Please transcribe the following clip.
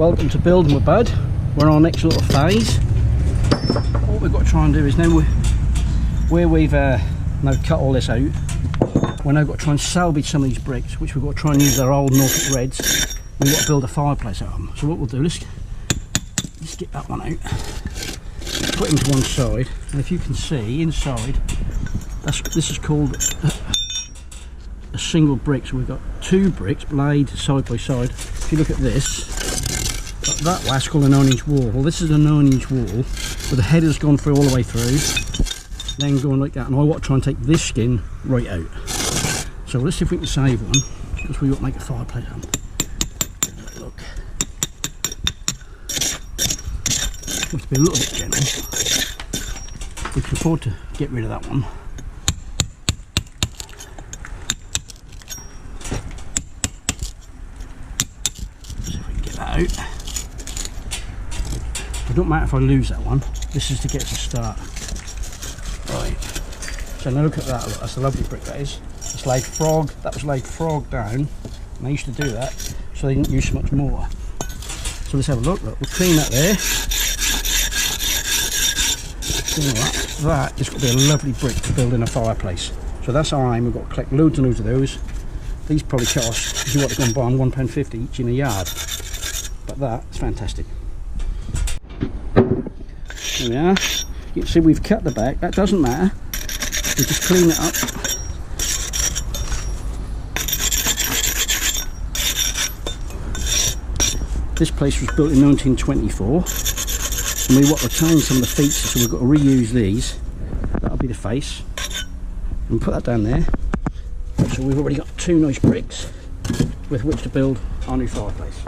Welcome to Building with Bud. We're on our next little phase. What we've got to try and do is now where we've now cut all this out, we're now got to try and salvage some of these bricks, which we've got to try and use our old Norfolk Reds. We've got to build a fireplace out of them. So what we'll do, let's get that one out, put it into one side, and if you can see inside, this is called a single brick. So we've got two bricks laid side by side. If you look at this, that that's called a 9-inch wall. Well, this is a 9-inch wall where the header's gone through all the way through, then going like that, and I want to try and take this skin right out. So let's see if we can save one, because we want to make a fireplace on. Look, we have to be a little bit gentle. We can afford to get rid of that one. See if we can get that out. It don't matter if I lose that one. This is to get us a start. Right. So now look at that. Look, that's a lovely brick that is. It's laid frog. That was laid frog down. And they used to do that, so they didn't use so much mortar. So let's have a look. Look, we'll clean that there. Clean that. That is going to be a lovely brick to build in a fireplace. So that's our aim. We've got to collect loads and loads of those. These probably cost, if you want to go and buy them, £1.50 each in a yard. But that is fantastic. There we are. You can see we've cut the back. That doesn't matter. We just clean it up. This place was built in 1924, and we want to change some of the features, so we've got to reuse these. That'll be the face, and put that down there. So we've already got two nice bricks with which to build our new fireplace.